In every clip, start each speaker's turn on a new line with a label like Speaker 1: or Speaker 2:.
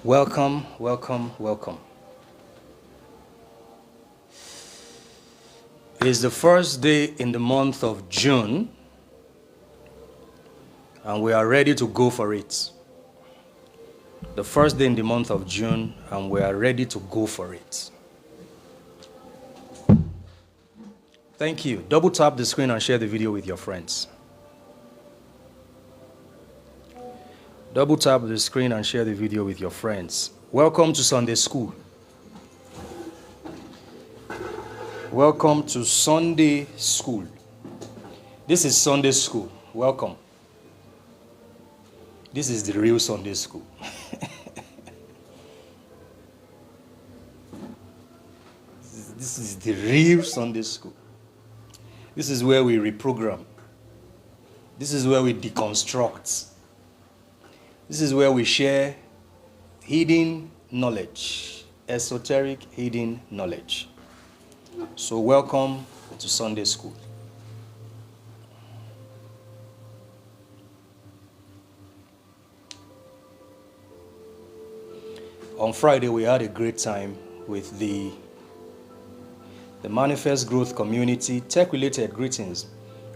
Speaker 1: Welcome, welcome, welcome. It is the first day in the month of June, and we are ready to go for it. The first day in the month of June, and we are ready to go for it. Thank you. Double tap the screen and share the video with your friends. Double tap the screen and share the video with your friends. Welcome to Sunday School. Welcome to Sunday School. This is Sunday School. Welcome. This is the real Sunday School. This is the real Sunday School. This is where we reprogram. This is where we deconstruct. This is where we share hidden knowledge, esoteric hidden knowledge. So welcome to Sunday School. On Friday, we had a great time with the Manifest Growth Community, tech-related greetings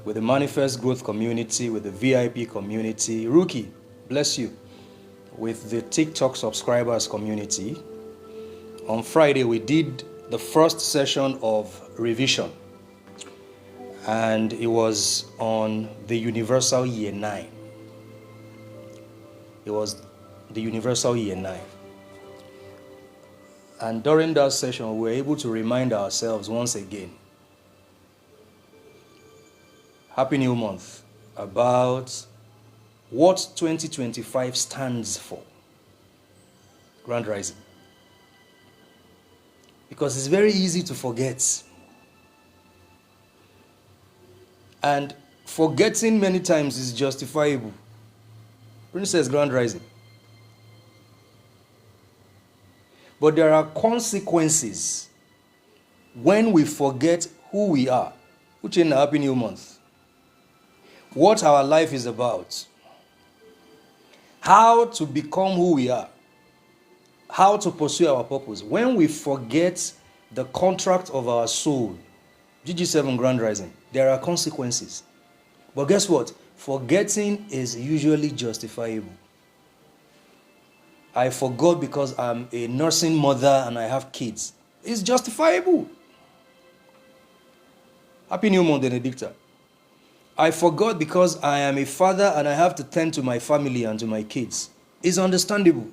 Speaker 1: with the Manifest Growth Community, with the VIP community. Rookie, bless you. With the TikTok subscribers community. On Friday, we did the first session of revision, and it was on the Universal Year 9. It was the Universal Year 9. And during that session, we were able to remind ourselves once again, Happy New Month, about what 2025 stands for. Grand Rising. Because it's very easy to forget. And forgetting many times is justifiable. Princess, Grand Rising. But there are consequences when we forget who we are, which in Happy New Month, what our life is about, how to become who we are, how to pursue our purpose. When we forget the contract of our soul, GG7 Grand Rising, there are consequences. But guess what? Forgetting is usually justifiable. I forgot because I'm a nursing mother and I have kids. It's justifiable. Happy New Month, Benedicta. I forgot because I am a father and I have to tend to my family and to my kids. It's understandable.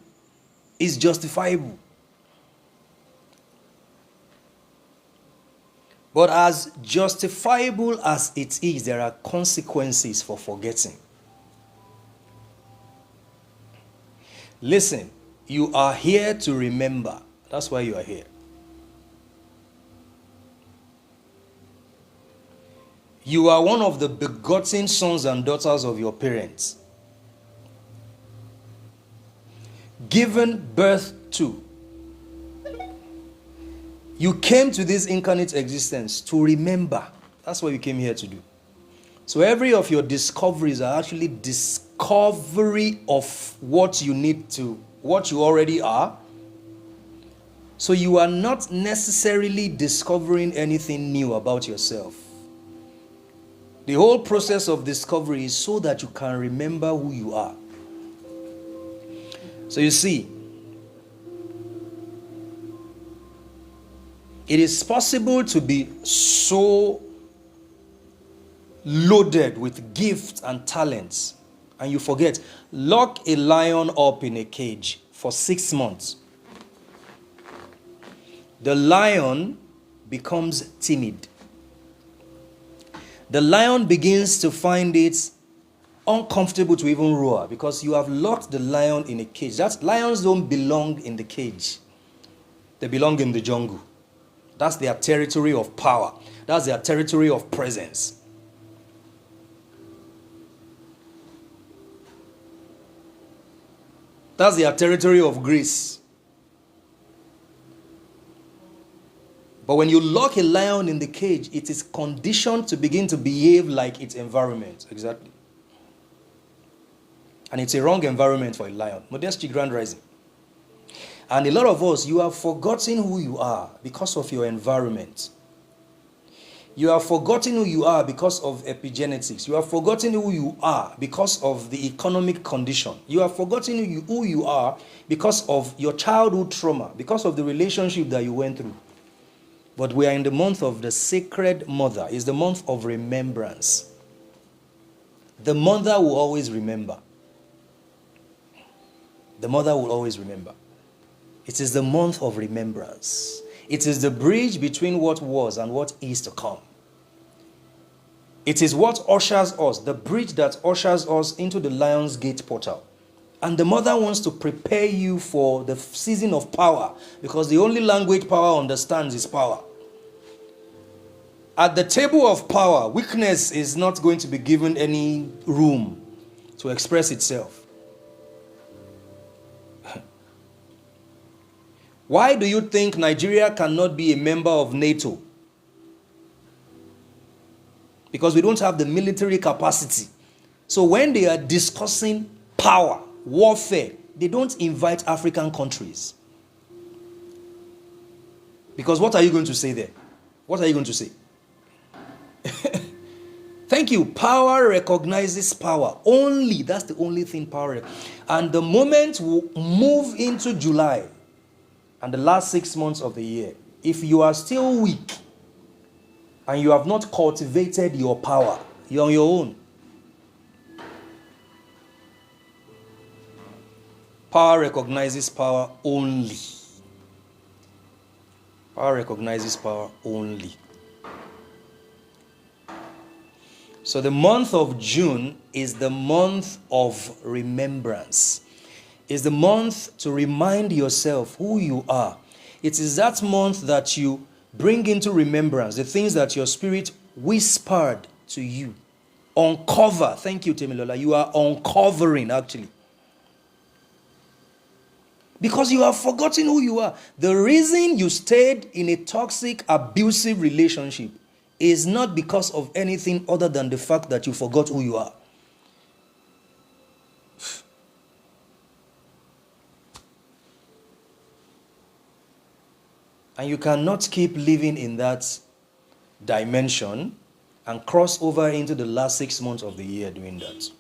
Speaker 1: It's justifiable. But as justifiable as it is, there are consequences for forgetting. Listen, you are here to remember. That's why you are here. You are one of the begotten sons and daughters of your parents, given birth to. You came to this incarnate existence to remember. That's what you came here to do. So every of your discoveries are actually discovery of what you need to, what you already are. So you are not necessarily discovering anything new about yourself. The whole process of discovery is so that you can remember who you are. So you see, it is possible to be so loaded with gifts and talents, and you forget. Lock a lion up in a cage for 6 months. The lion becomes timid. The lion begins to find it uncomfortable to even roar because you have locked the lion in a cage. Lions don't belong in the cage. They belong in the jungle. That's their territory of power. That's their territory of presence. That's their territory of grace. But when you lock a lion in the cage, it is conditioned to begin to behave like its environment. Exactly. And it's a wrong environment for a lion. Modesty, Grand Rising. And a lot of us, you have forgotten who you are because of your environment. You have forgotten who you are because of epigenetics. You have forgotten who you are because of the economic condition. You have forgotten who you are because of your childhood trauma, because of the relationship that you went through. But we are in the month of the Sacred Mother. It's the month of remembrance. The mother will always remember. The mother will always remember. It is the month of remembrance. It is the bridge between what was and what is to come. It is what ushers us, the bridge that ushers us into the Lion's Gate portal. And the mother wants to prepare you for the season of power, because the only language power understands is power. At the table of power, weakness is not going to be given any room to express itself. Why do you think Nigeria cannot be a member of NATO? Because we don't have the military capacity. So when they are discussing power, warfare, they don't invite African countries. Because what are you going to say there? What are you going to say? Thank you. Power recognizes power. Only, that's the only thing power. And the moment we move into July and the last 6 months of the year, if you are still weak and you have not cultivated your power, you're on your own. Power recognizes power only. Power recognizes power only. So the month of June is the month of remembrance. It's the month to remind yourself who you are. It is that month that you bring into remembrance the things that your spirit whispered to you. Uncover. Thank you, Temilola. You are uncovering, actually. Because you have forgotten who you are. The reason you stayed in a toxic, abusive relationship is not because of anything other than the fact that you forgot who you are. And you cannot keep living in that dimension and cross over into the last 6 months of the year doing that.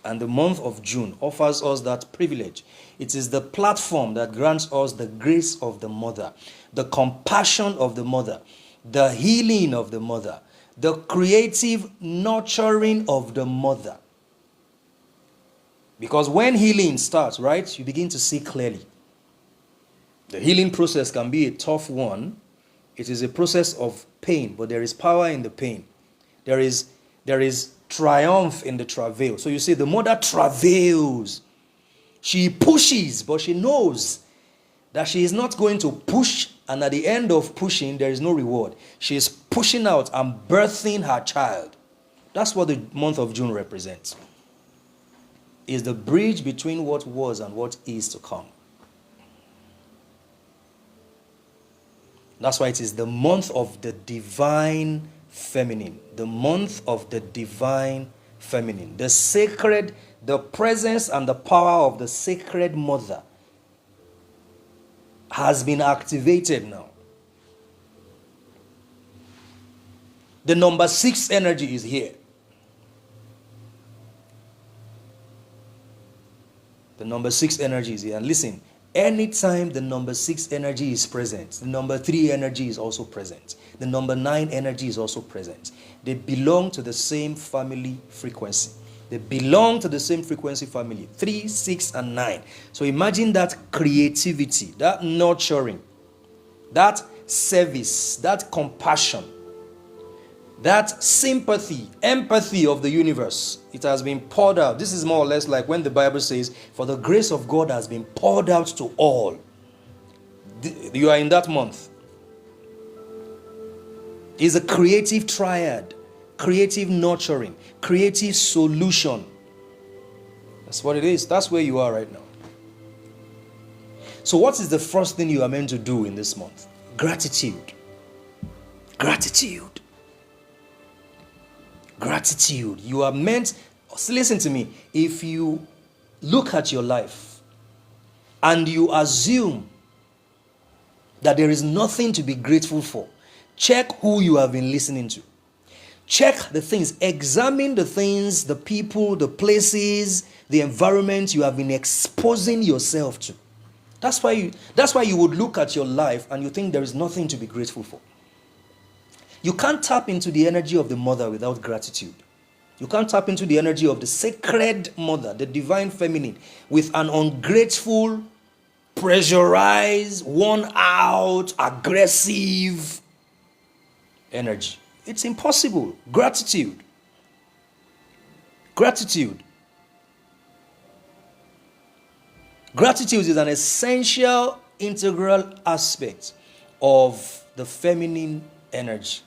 Speaker 1: And the month of June offers us that privilege. It is the platform that grants us the grace of the mother, the compassion of the mother, the healing of the mother, the creative nurturing of the mother. Because when healing starts, right, you begin to see clearly. The healing process can be a tough one. It is a process of pain, but there is power in the pain. There is triumph in the travail. So you see, the mother travails. She pushes, but she knows that she is not going to push, and at the end of pushing, there is no reward. She is pushing out and birthing her child. That's what the month of June represents. It's the bridge between what was and what is to come. That's why it is the month of the divine feminine. The month of the divine feminine. The sacred, the presence and the power of the sacred mother has been activated now. The number 6 energy is here. The number 6 energy is here. And listen, anytime the number 6 energy is present, the number 3 energy is also present. The number 9 energy is also present. They belong to the same family frequency. They belong to the same frequency family. 3, 6, and 9. So imagine that creativity, that nurturing, that service, that compassion, that sympathy, empathy of the universe. It has been poured out. This is more or less like when the Bible says, for the grace of God has been poured out to all. You are in that month. It's a creative triad, creative nurturing, creative solution. That's what it is. That's where you are right now. So what is the first thing you are meant to do in this month? Gratitude. Gratitude. Gratitude. You are meant, listen to me, if you look at your life and you assume that there is nothing to be grateful for, check who you have been listening to. Check the things, examine the things, the people, the places, the environment you have been exposing yourself to. That's why you would look at your life and you think there is nothing to be grateful for. You can't tap into the energy of the mother without gratitude. You can't tap into the energy of the sacred mother, the divine feminine, with an ungrateful, pressurized, worn out, aggressive energy. It's impossible. Gratitude. Gratitude. Gratitude is an essential, integral aspect of the feminine energy.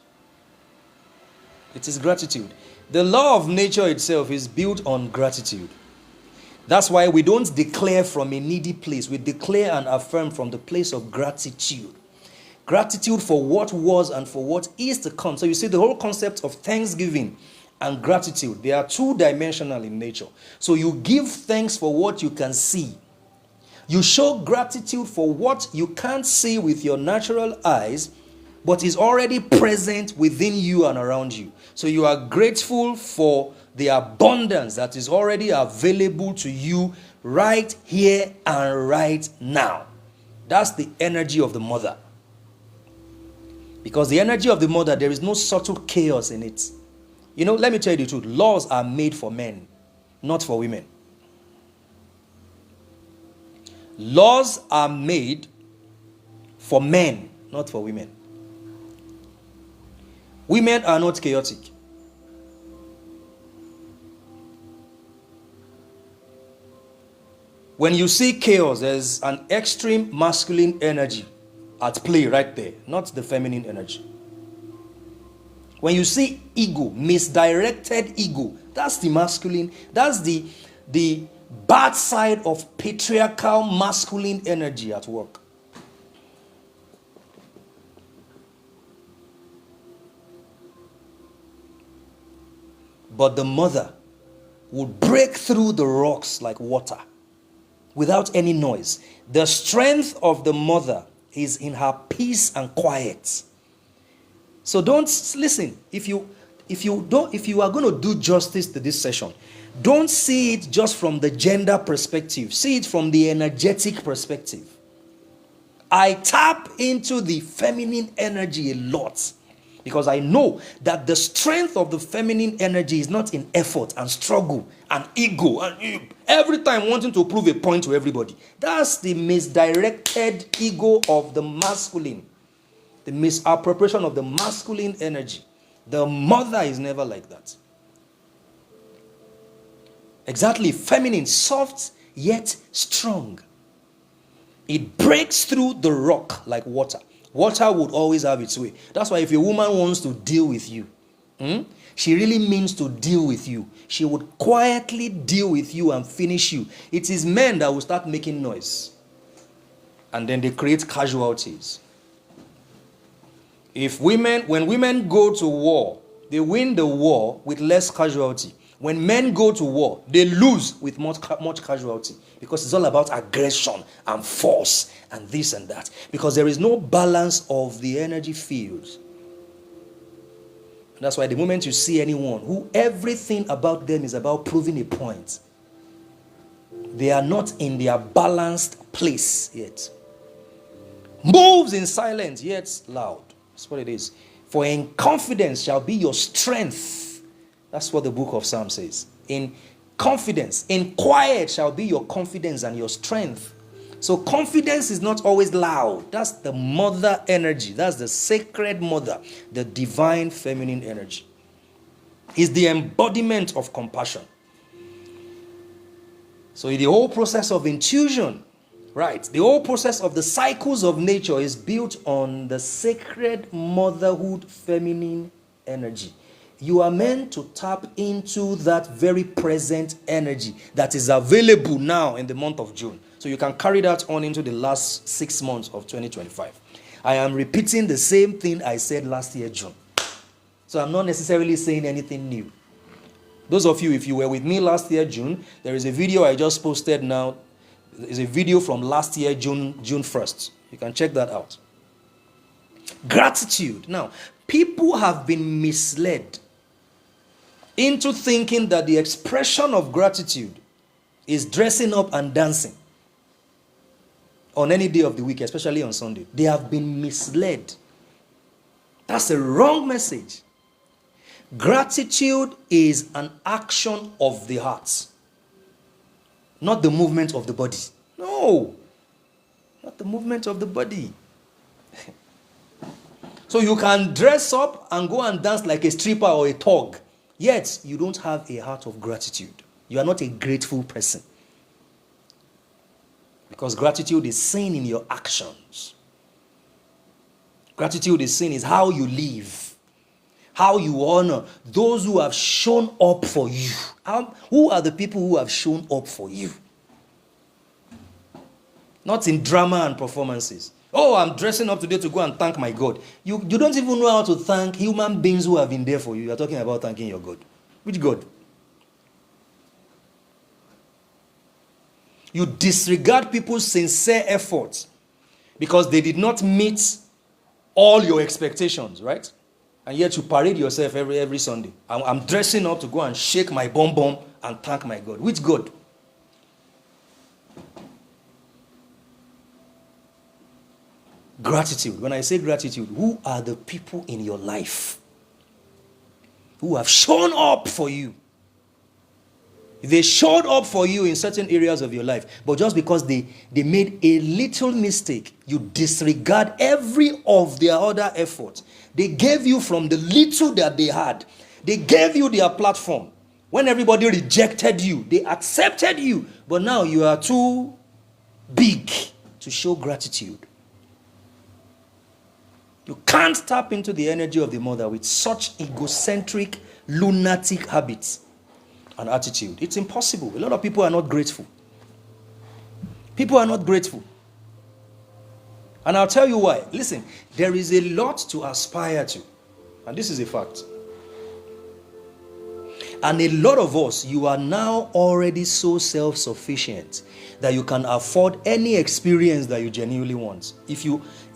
Speaker 1: It is gratitude. The law of nature itself is built on gratitude. That's why we don't declare from a needy place. We declare and affirm from the place of gratitude. Gratitude for what was and for what is to come. So you see the whole concept of thanksgiving and gratitude, they are two-dimensional in nature. So you give thanks for what you can see. You show gratitude for what you can't see with your natural eyes, but is already present within you and around you. So you are grateful for the abundance that is already available to you right here and right now. That's the energy of the mother. Because the energy of the mother, there is no subtle chaos in it. You know, let me tell you the truth. Laws are made for men, not for women. Laws are made for men, not for women. Women are not chaotic. When you see chaos, there's an extreme masculine energy at play right there, not the feminine energy. When you see ego, misdirected ego, that's the masculine, that's the bad side of patriarchal masculine energy at work. But the mother would break through the rocks like water without any noise. The strength of the mother is in her peace and quiet. So don't listen. If you are going to do justice to this session, don't see it just from the gender perspective. See it from the energetic perspective. I tap into the feminine energy a lot because I know that the strength of the feminine energy is not in effort and struggle and ego and every time wanting to prove a point to everybody. That's the misdirected ego of the masculine, the misappropriation of the masculine energy. The mother is never like that. Exactly, feminine, soft yet strong. It breaks through the rock like water. Water would always have its way. That's why if a woman wants to deal with you, she really means to deal with you. She would quietly deal with you and finish you. It is men that will start making noise. And then they create casualties. When women go to war, they win the war with less casualty. When men go to war, they lose with much casualty because it's all about aggression and force and this and that. Because there is no balance of the energy fields. That's why the moment you see anyone who everything about them is about proving a point, they are not in their balanced place yet. Moves in silence yet loud. That's what it is. For in confidence shall be your strength. That's what the book of Psalms says. In confidence, in quiet shall be your confidence and your strength. So confidence is not always loud. That's the mother energy. That's the sacred mother, the divine feminine energy. It's the embodiment of compassion. So the whole process of intuition, right? The whole process of the cycles of nature is built on the sacred motherhood feminine energy. You are meant to tap into that very present energy that is available now in the month of June. So you can carry that on into the last 6 months of 2025. I am repeating the same thing I said last year, June. So I'm not necessarily saying anything new. Those of you, if you were with me last year, June, there is a video I just posted now. It's a video from last year, June 1st. You can check that out. Gratitude. Now, people have been misled into thinking that the expression of gratitude is dressing up and dancing on any day of the week, especially on Sunday. They have been misled. That's a wrong message. Gratitude is an action of the heart, not the movement of the body. No, not the movement of the body. So you can dress up and go and dance like a stripper or a thug, yet you don't have a heart of gratitude. You are not a grateful person. Because gratitude is seen in your actions. Gratitude is seen is how you live, how you honor those who have shown up for you. Who are the people who have shown up for you? Not in drama and performances. Oh, I'm dressing up today to go and thank my God. You don't even know how to thank human beings who have been there for you. You're talking about thanking your God. Which God? You disregard people's sincere efforts because they did not meet all your expectations, right? And yet you parade yourself every Sunday. I'm dressing up to go and shake my bum and thank my God. Which God? Gratitude. When I say gratitude, who are the people in your life who have shown up for you? They showed up for you in certain areas of your life, but just because they made a little mistake, you disregard every of their other efforts. They gave you from the little that they had. They gave you their platform. When everybody rejected you, they accepted you, but now you are too big to show gratitude. You can't tap into the energy of the mother with such egocentric, lunatic habits and attitude. It's impossible. A lot of people are not grateful. People are not grateful. And I'll tell you why. Listen, there is a lot to aspire to. And this is a fact. And a lot of us, you are now already so self-sufficient that you can afford any experience that you genuinely want.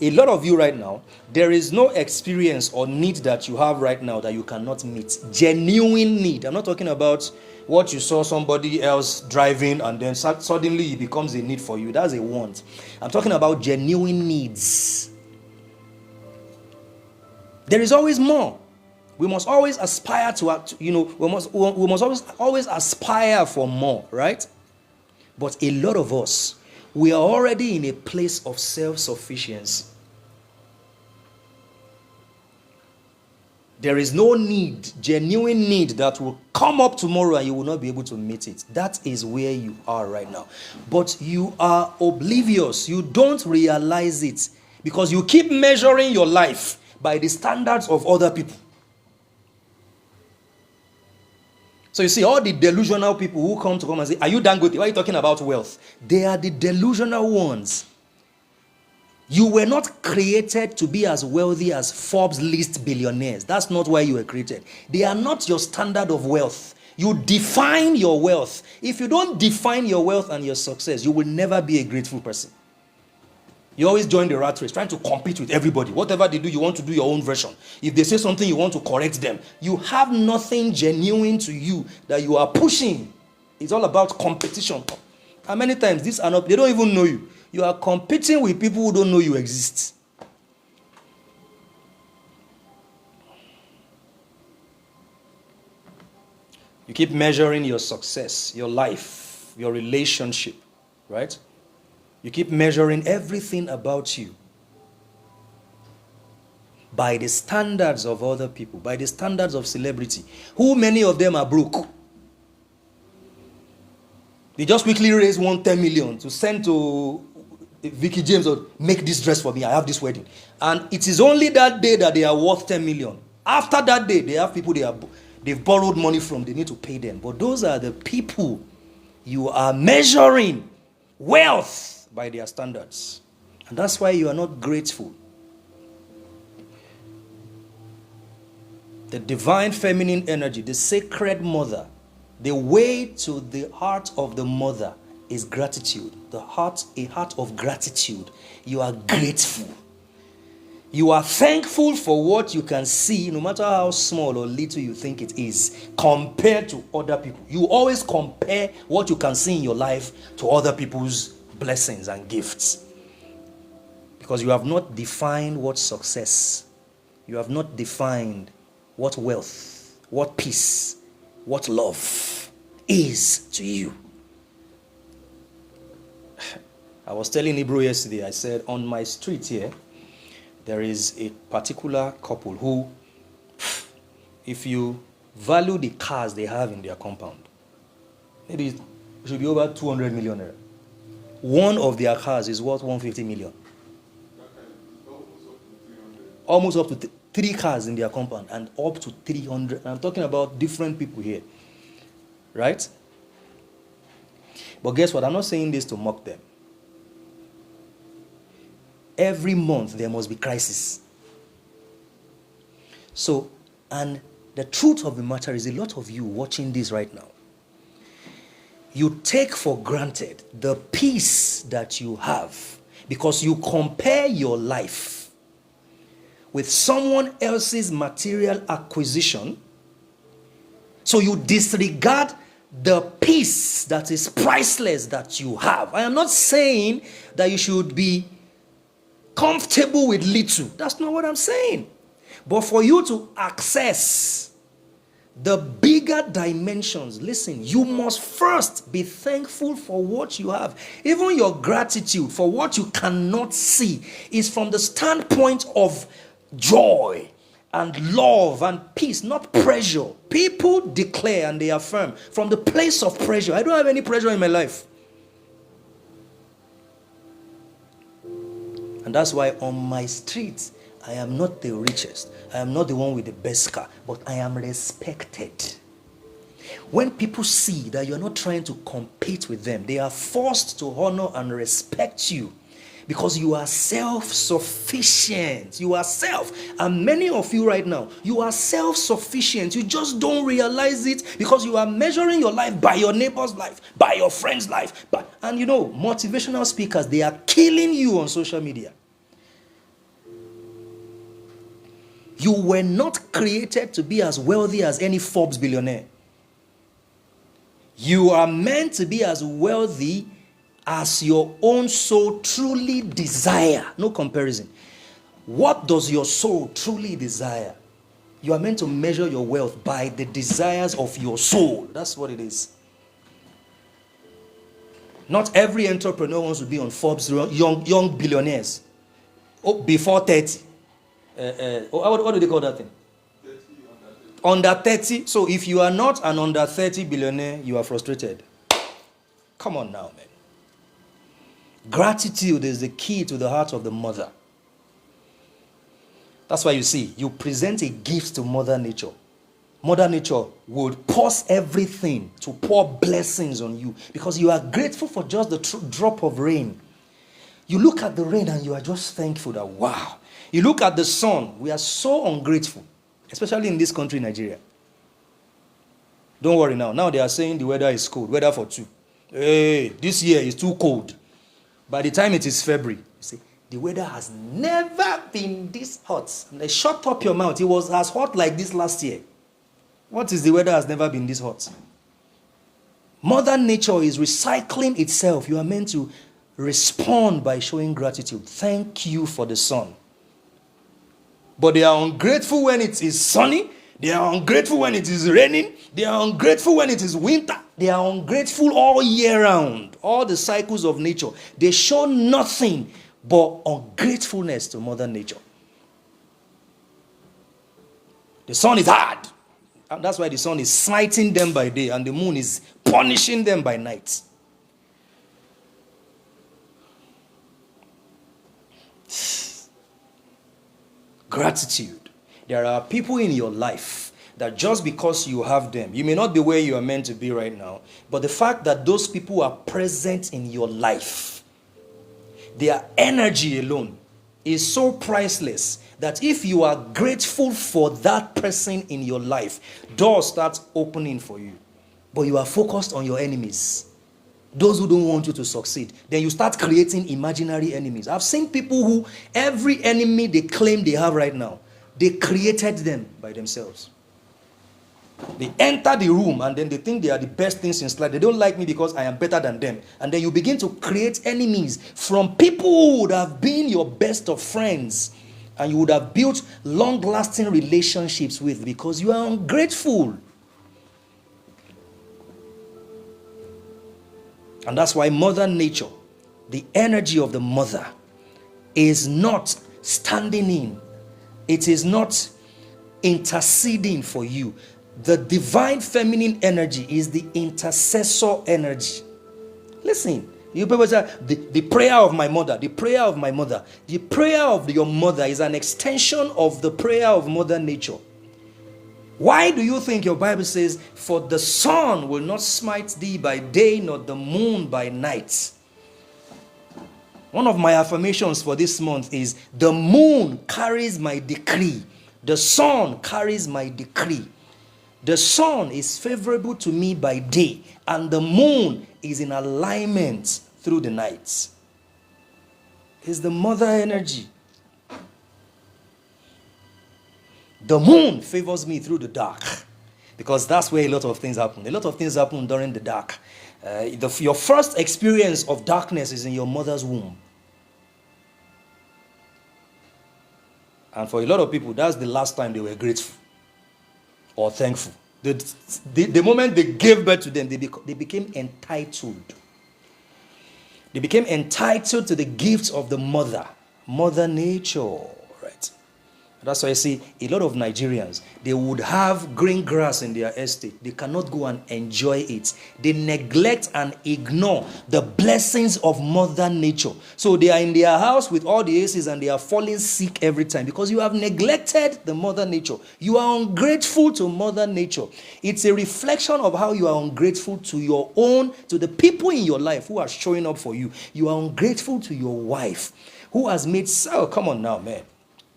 Speaker 1: A lot of you right now, there is no experience or need that you have right now that you cannot meet. Genuine need. I'm not talking about what you saw somebody else driving and then suddenly it becomes a need for you. That's a want. I'm talking about genuine needs. There is always more. We must always aspire we must always aspire for more, right? But a lot of us, we are already in a place of self-sufficiency. There is no need, genuine need that will come up tomorrow and you will not be able to meet it. That is where you are right now. But you are oblivious. You don't realize it because you keep measuring your life by the standards of other people. So you see, all the delusional people who come and say, are you Dangote? Why are you talking about wealth? They are the delusional ones. You were not created to be as wealthy as Forbes list billionaires. That's not why you were created. They are not your standard of wealth. You define your wealth. If you don't define your wealth and your success, you will never be a grateful person. You always join the rat race, trying to compete with everybody. Whatever they do, you want to do your own version. If they say something, you want to correct them. You have nothing genuine to you that you are pushing. It's all about competition. And many times, they don't even know you. You are competing with people who don't know you exist. You keep measuring your success, your life, your relationship, right? You keep measuring everything about you by the standards of other people, by the standards of celebrity, who many of them are broke. They just quickly raise 10 million to send to Vicky James or make this dress for me. I have this wedding. And it is only that day that they are worth 10 million. After that day, they have people they've borrowed money from. They need to pay them. But those are the people you are measuring wealth by their standards. And that's why you are not grateful. The divine feminine energy, the sacred mother, the way to the heart of the mother is gratitude. A heart of gratitude. You are grateful. You are thankful for what you can see, no matter how small or little you think it is, compared to other people. You always compare what you can see in your life to other people's blessings and gifts. Because you have not defined what success, you have not defined what wealth, what peace, what love is to you. I was telling Ibro yesterday, I said, on my street here, there is a particular couple who, if you value the cars they have in their compound, maybe it should be over 200 million naira. One of their cars is worth 150 million. Almost up to 3 cars in their compound and up to 300. I'm talking about different people here. Right? But guess what? I'm not saying this to mock them. Every month there must be crisis. So, and the truth of the matter is, a lot of you watching this right now, you take for granted the peace that you have because you compare your life with someone else's material acquisition. So you disregard the peace that is priceless that you have. I am not saying that you should be comfortable with little. That's not what I'm saying. But for you to access the bigger dimensions, listen, you must first be thankful for what you have. Even your gratitude for what you cannot see is from the standpoint of joy and love and peace, not pressure. People declare and they affirm from the place of pressure. I don't have any pressure in my life. And that's why on my street, I am not the richest. I am not the one with the best car, but I am respected. When people see that you're not trying to compete with them, they are forced to honor and respect you because you are self-sufficient. You are self. And many of you right now, you are self-sufficient. You just don't realize it because you are measuring your life by your neighbor's life, by your friend's life. And you know, motivational speakers, they are killing you on social media. You were not created to be as wealthy as any Forbes billionaire. You are meant to be as wealthy as your own soul truly desire. No comparison. What does your soul truly desire? You are meant to measure your wealth by the desires of your soul. That's what it is. Not every entrepreneur wants to be on Forbes young billionaires. Before 30. What do they call that thing? 30, under 30. So if you are not an under 30 billionaire, you are frustrated. Come on now, man. Gratitude is the key to the heart of the mother. That's why you see, you present a gift to Mother Nature. Mother Nature would pause everything to pour blessings on you because you are grateful for just the drop of rain. You look at the rain and you are just thankful that, wow. You look at the sun, we are so ungrateful, especially in this country, Nigeria. Don't worry now. Now they are saying the weather is cold, weather for 2. Hey, this year is too cold. By the time it is February, you see, the weather has never been this hot. And they shut up your mouth. It was as hot like this last year. What is the weather has never been this hot? Mother Nature is recycling itself. You are meant to respond by showing gratitude. Thank you for the sun. But they are ungrateful when it is sunny. They are ungrateful when it is raining. They are ungrateful when it is winter. They are ungrateful all year round. All the cycles of nature. They show nothing but ungratefulness to Mother Nature. The sun is hard. And that's why the sun is smiting them by day and the moon is punishing them by night. Gratitude. There are people in your life that just because you have them, you may not be where you are meant to be right now, but the fact that those people are present in your life, their energy alone is so priceless that if you are grateful for that person in your life, doors start opening for you. But you are focused on your enemies. those who don't want you to succeed. Then you start creating imaginary enemies. I've seen people who, every enemy they claim they have right now, they created them by themselves. They enter the room and then they think they are the best things since life. They don't like me because I am better than them. And then you begin to create enemies from people who would have been your best of friends and you would have built long-lasting relationships with, because you are ungrateful. And that's why Mother Nature, the energy of the mother, is not standing in. It is not interceding for you. The divine feminine energy is the intercessor energy. Listen, you people say, the prayer of my mother, the prayer of my mother. The prayer of your mother is an extension of the prayer of Mother Nature. Why do you think your Bible says, for the sun will not smite thee by day, nor the moon by night? One of my affirmations for this month is, the moon carries my decree. The sun carries my decree. The sun is favorable to me by day, and the moon is in alignment through the nights. It's the mother energy. The moon favors me through the dark, because that's where a lot of things happen. A lot of things happen during the dark. Your first experience of darkness is in your mother's womb. And for a lot of people, that's the last time they were grateful or thankful. The moment they gave birth to them, they became entitled. They became entitled to the gifts of the mother, Mother Nature, right? That's why I see a lot of Nigerians, they would have green grass in their estate. They cannot go and enjoy it. They neglect and ignore the blessings of Mother Nature. So they are in their house with all the ACs and they are falling sick every time because you have neglected the Mother Nature. You are ungrateful to Mother Nature. It's a reflection of how you are ungrateful to your own, to the people in your life who are showing up for you. You are ungrateful to your wife who has made, so come on now, man.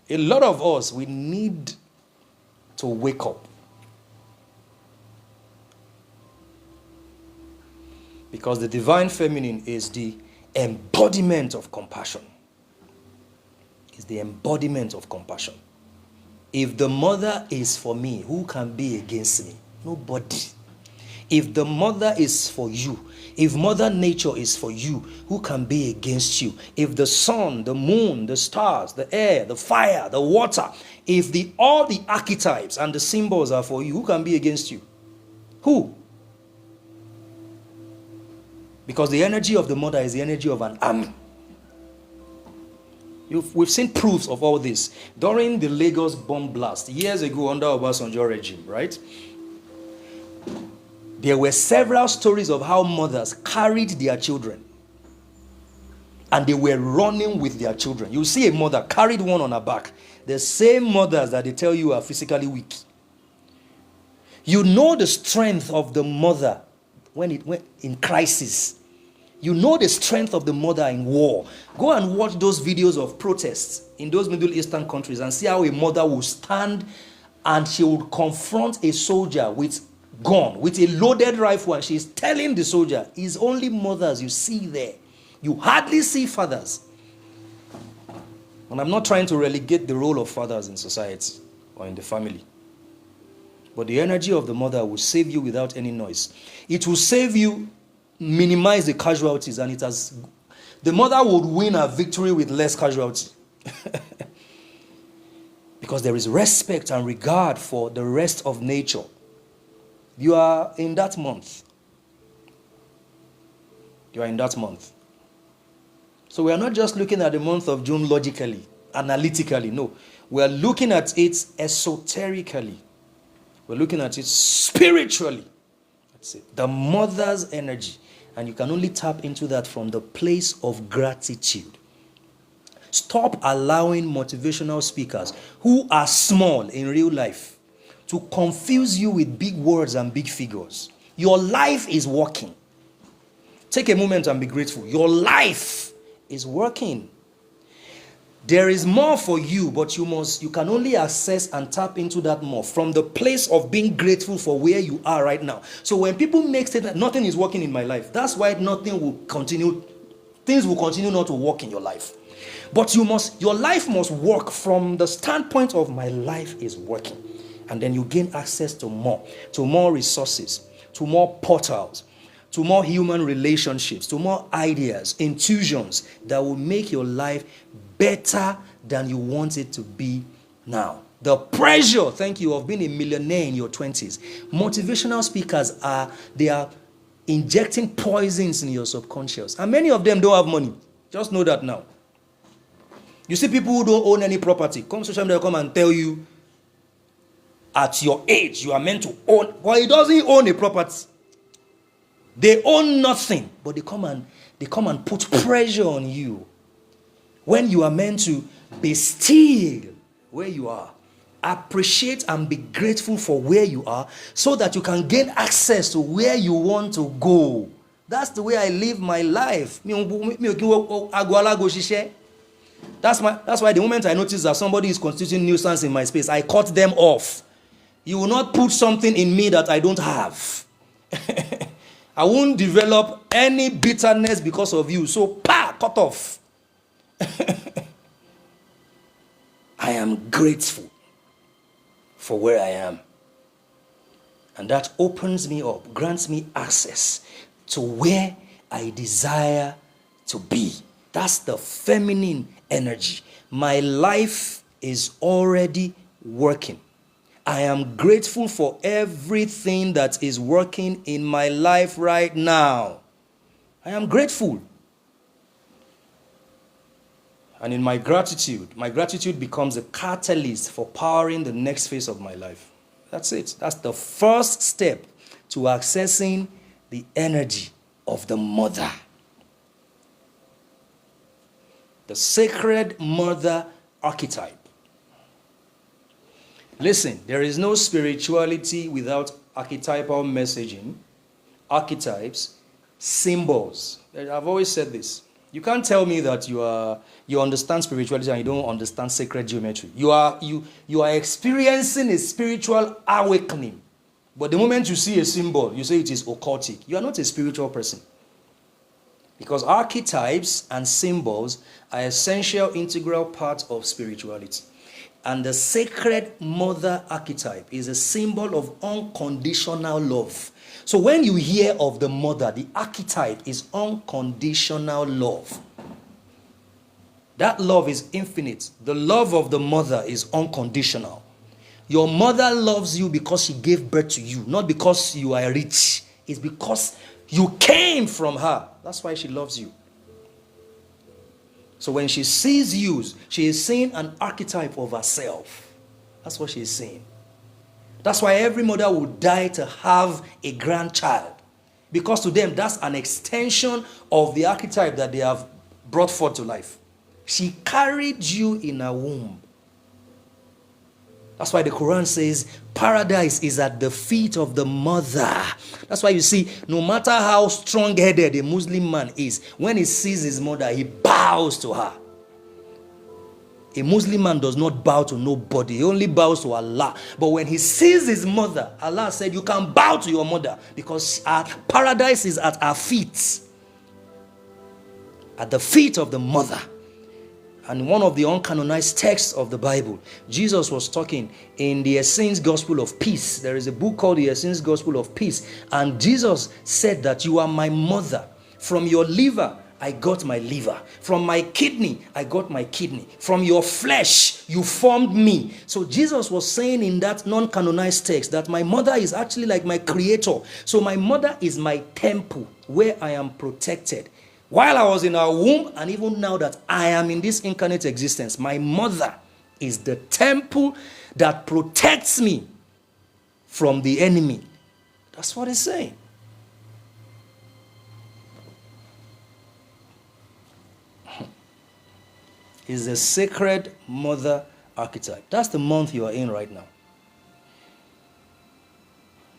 Speaker 1: A lot of us, we need to wake up. Because the divine feminine is the embodiment of compassion. It's the embodiment of compassion. If the mother is for me, who can be against me? Nobody. If the mother is for you, if Mother Nature is for you, who can be against you? If the sun, the moon, the stars, the air, the fire, the water, if all the archetypes and the symbols are for you, who can be against you? Who? Because the energy of the mother is the energy of an army. We've seen proofs of all this. During the Lagos bomb blast, years ago under Obasanjo regime, right? There were several stories of how mothers carried their children and they were running with their children. You see a mother carried one on her back. The same mothers that they tell you are physically weak. You know the strength of the mother when in crisis. You know the strength of the mother in war. Go and watch those videos of protests in those Middle Eastern countries and see how a mother will stand and she will confront a soldier with gun, with a loaded rifle, and she's telling the soldier, it's only mothers you see there. You hardly see fathers. And I'm not trying to relegate the role of fathers in society or in the family. But the energy of the mother will save you without any noise. It will save you, minimize the casualties, and the mother would win a victory with less casualty. Because there is respect and regard for the rest of nature. You are in that month. You are in that month. So we are not just looking at the month of June logically, analytically. No. We are looking at it esoterically. We're looking at it spiritually. That's it. The mother's energy. And you can only tap into that from the place of gratitude. Stop allowing motivational speakers who are small in real life to confuse you with big words and big figures. Your life is working. Take a moment and be grateful. Your life is working. There is more for you, but you can only access and tap into that more from the place of being grateful for where you are right now. So when people make statement, nothing is working in my life, that's why nothing will continue. Things will continue not to work in your life. But your life must work from the standpoint of my life is working. And then you gain access to more resources, to more portals, to more human relationships, to more ideas, intuitions that will make your life better than you want it to be now. The pressure, thank you, of being a millionaire in your 20s. Motivational speakers are injecting poisons in your subconscious. And many of them don't have money. Just know that now. You see people who don't own any property. Come social media, come and tell you at your age you are meant to own. Well, he doesn't own a property. They own nothing. But they come and put pressure on you. When you are meant to be still where you are. Appreciate and be grateful for where you are so that you can gain access to where you want to go. That's the way I live my life. That's why the moment I notice that somebody is constituting nuisance in my space, I cut them off. You will not put something in me that I don't have. I won't develop any bitterness because of you. So, cut off. I am grateful for where I am. And that opens me up, grants me access to where I desire to be. That's the feminine energy. My life is already working. I am grateful for everything that is working in my life right now. I am grateful. And in my gratitude becomes a catalyst for powering the next phase of my life. That's it. That's the first step to accessing the energy of the mother. The sacred mother archetype. Listen, there is no spirituality without archetypal messaging, archetypes, symbols. I've always said this. You can't tell me that you understand spirituality and you don't understand sacred geometry. You are experiencing a spiritual awakening. But the moment you see a symbol, you say it is occultic. You are not a spiritual person. Because archetypes and symbols are essential, integral parts of spirituality. And the sacred mother archetype is a symbol of unconditional love. So when you hear of the mother, the archetype is unconditional love. That love is infinite. The love of the mother is unconditional. Your mother loves you because she gave birth to you, not because you are rich. It's because you came from her. That's why she loves you. So when she sees you, she is seeing an archetype of herself. That's what she is seeing. That's why every mother would die to have a grandchild. Because to them, that's an extension of the archetype that they have brought forth to life. She carried you in her womb. That's why the Quran says, paradise is at the feet of the mother. That's why you see, no matter how strong-headed a Muslim man is, when he sees his mother, he bows to her. A Muslim man does not bow to nobody. He only bows to Allah. But when he sees his mother, Allah said, you can bow to your mother because our paradise is at our feet. At the feet of the mother. And one of the uncanonized texts of the Bible, Jesus was talking in the Essenes Gospel of Peace. There is a book called the Essenes Gospel of Peace. And Jesus said that you are my mother. From your liver, I got my liver. From my kidney, I got my kidney. From your flesh, you formed me. So Jesus was saying in that non-canonized text that my mother is actually like my creator. So my mother is my temple where I am protected. While I was in her womb, and even now that I am in this incarnate existence, my mother is the temple that protects me from the enemy. That's what it's saying. It's the sacred mother archetype. That's the month you are in right now.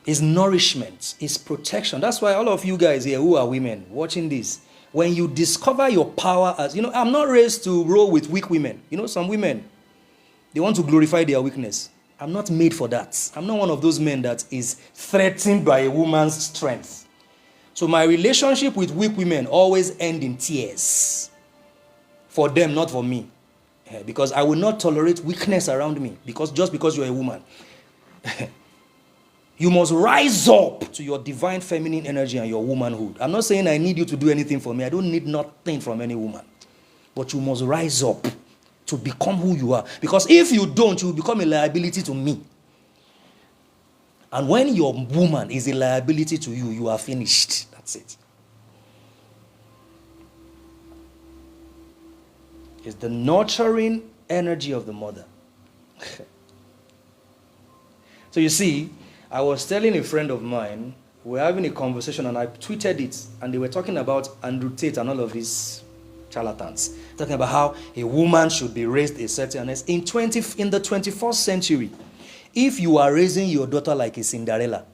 Speaker 1: It's nourishment, it's protection. That's why all of you guys here who are women watching this, when you discover your power as, I'm not raised to roll with weak women. Some women, they want to glorify their weakness. I'm not made for that. I'm not one of those men that is threatened by a woman's strength. So my relationship with weak women always end in tears. For them, not for me. Because I will not tolerate weakness around me just because you're a woman. You must rise up to your divine feminine energy and your womanhood. I'm not saying I need you to do anything for me. I don't need nothing from any woman. But you must rise up to become who you are. Because if you don't, you will become a liability to me. And when your woman is a liability to you, you are finished. That's it. It's the nurturing energy of the mother. So you see, I was telling a friend of mine, we were having a conversation and I tweeted it, and they were talking about Andrew Tate and all of these charlatans, talking about how a woman should be raised a certain age. In the 21st century, if you are raising your daughter like a Cinderella,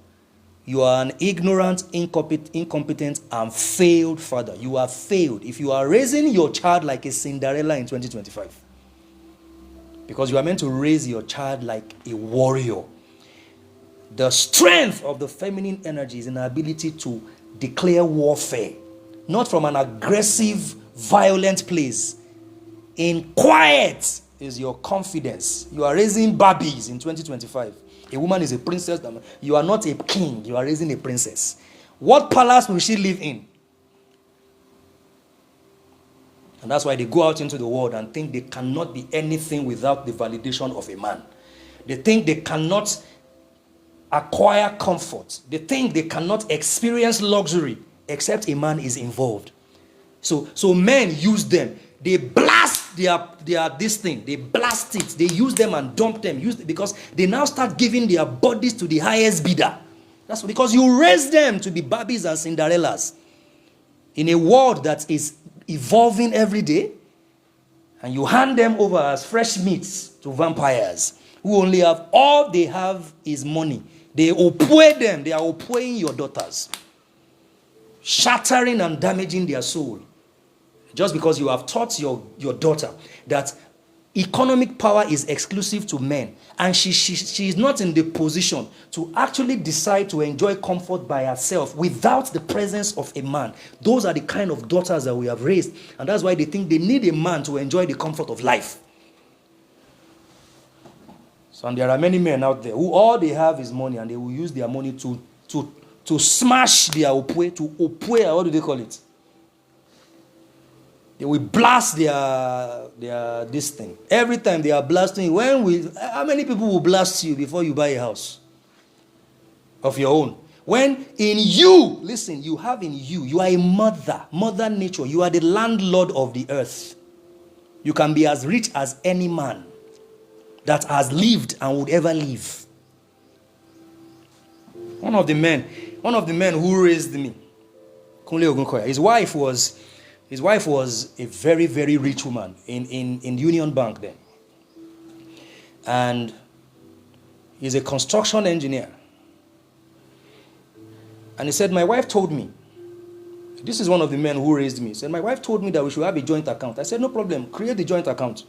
Speaker 1: you are an ignorant, incompetent, and failed father. You are failed if you are raising your child like a Cinderella in 2025. Because you are meant to raise your child like a warrior. The strength of the feminine energy is in the ability to declare warfare, not from an aggressive, violent place. In quiet is your confidence. You are raising Barbies in 2025. A woman is a princess. You are not a king. You are raising a princess. What palace will she live in? And that's why they go out into the world and think they cannot be anything without the validation of a man. They think they cannot acquire comfort. They think they cannot experience luxury except a man is involved. So men use them. They blast this thing. They blast it. They use them and dump them. Because they now start giving their bodies to the highest bidder. That's because you raise them to be Barbies and Cinderellas in a world that is evolving every day, and you hand them over as fresh meats to vampires who only have, all they have is money. They oppress them. They are oppressing your daughters, shattering and damaging their soul. Just because you have taught your daughter that economic power is exclusive to men, and she is not in the position to actually decide to enjoy comfort by herself without the presence of a man. Those are the kind of daughters that we have raised, and that's why they think they need a man to enjoy the comfort of life. So, and there are many men out there who all they have is money, and they will use their money to smash their what do they call it? They will blast their this thing. Every time they are blasting, how many people will blast you before you buy a house of your own? When in you, listen, you have in you, you are a mother nature. You are the landlord of the earth. You can be as rich as any man that has lived and would ever live. One of the men who raised me, Kunle Ogunkoya, his wife was a very, very rich woman in Union Bank then. And he's a construction engineer. And he said, my wife told me, this is one of the men who raised me. He said, my wife told me that we should have a joint account. I said, no problem, create the joint account.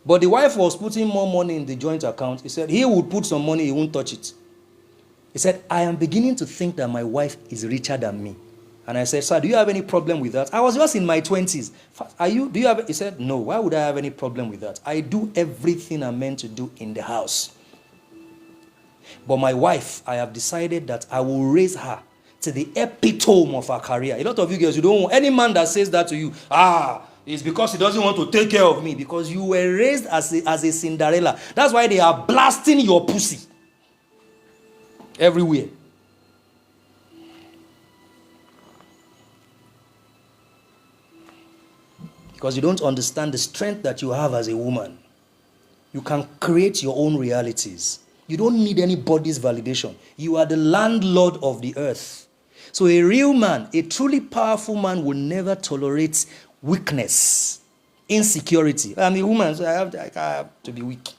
Speaker 1: But the wife was putting more money in the joint account. He said, he would put some money, he won't touch it. He said, I am beginning to think that my wife is richer than me. And I said, sir, do you have any problem with that? I was just in my 20s. He said, no, why would I have any problem with that? I do everything I'm meant to do in the house. But my wife, I have decided that I will raise her to the epitome of her career. A lot of you girls, you don't want any man that says that to you. It's because he doesn't want to take care of me. Because you were raised as a Cinderella. That's why they are blasting your pussy everywhere. Because you don't understand the strength that you have as a woman. You can create your own realities. You don't need anybody's validation. You are the landlord of the earth. So a real man, a truly powerful man, will never tolerate weakness, insecurity. I'm a woman, so I have to be weak.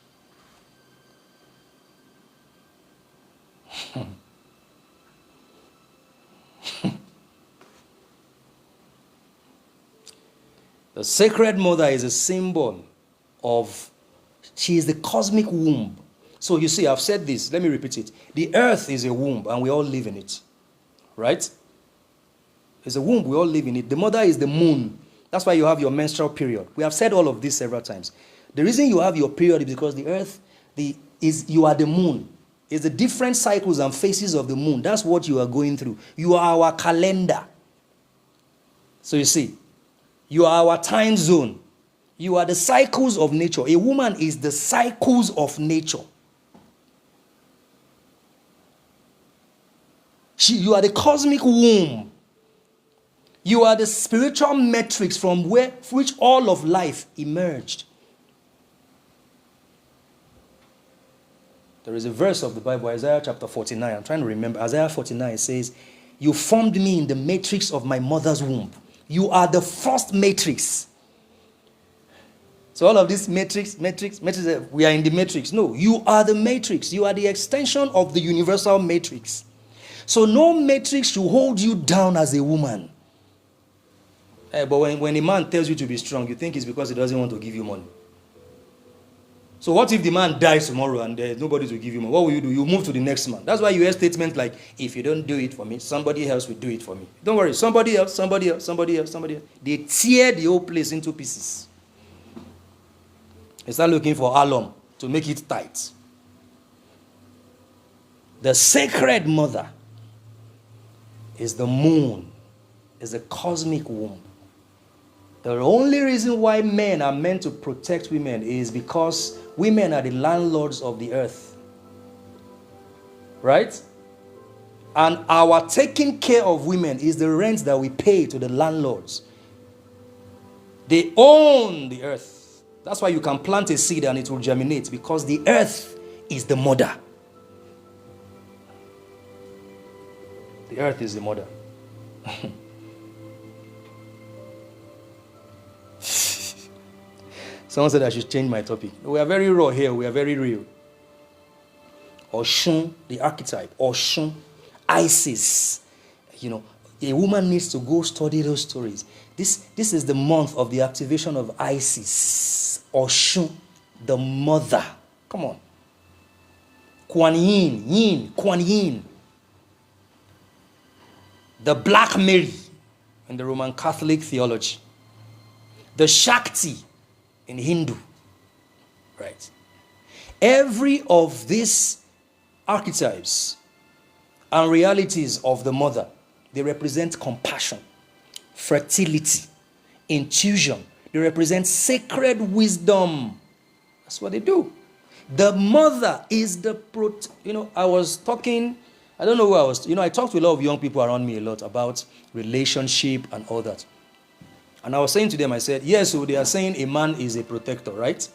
Speaker 1: The Sacred Mother is a symbol of, she is the cosmic womb. So you see, I've said this, let me repeat it. The earth is a womb and we all live in it. Right? It's a womb, we all live in it. The mother is the moon. That's why you have your menstrual period. We have said all of this several times. The reason you have your period is because the earth, you are the moon. It's the different cycles and phases of the moon. That's what you are going through. You are our calendar. So you see, you are our time zone. You are the cycles of nature. A woman is the cycles of nature. You are the cosmic womb. You are the spiritual matrix from which all of life emerged. There is a verse of the Bible, Isaiah chapter 49. I'm trying to remember. Isaiah 49 says, "You formed me in the matrix of my mother's womb." You are the first matrix. So all of this matrix, we are in the matrix. No, you are the matrix. You are the extension of the universal matrix. So no matrix should hold you down as a woman. But when a man tells you to be strong, you think it's because he doesn't want to give you money. So what if the man dies tomorrow and there's nobody to give you money? What will you do? You move to the next man. That's why you hear statements like, if you don't do it for me, somebody else will do it for me. Don't worry, somebody else. They tear the whole place into pieces. They start looking for alum to make it tight. The Sacred Mother is the moon, is the cosmic womb. The only reason why men are meant to protect women is because women are the landlords of the earth. Right? And our taking care of women is the rent that we pay to the landlords. They own the earth. That's why you can plant a seed and it will germinate, because the earth is the mother. The earth is the mother. Someone said I should change my topic. We are very raw here. We are very real. Oshun, the archetype. Oshun, Isis. You know, a woman needs to go study those stories. This is the month of the activation of Isis. Oshun, the mother. Come on. Kuan Yin. The Black Mary in the Roman Catholic theology. The Shakti in Hindu. Right. Every of these archetypes and realities of the mother, they represent compassion, fertility, intuition. They represent sacred wisdom. That's what they do. The mother is the I was talking, I don't know who I was, I talked to a lot of young people around me a lot about relationship and all that. And I was saying to them, I said, yes, so they are saying a man is a protector, right?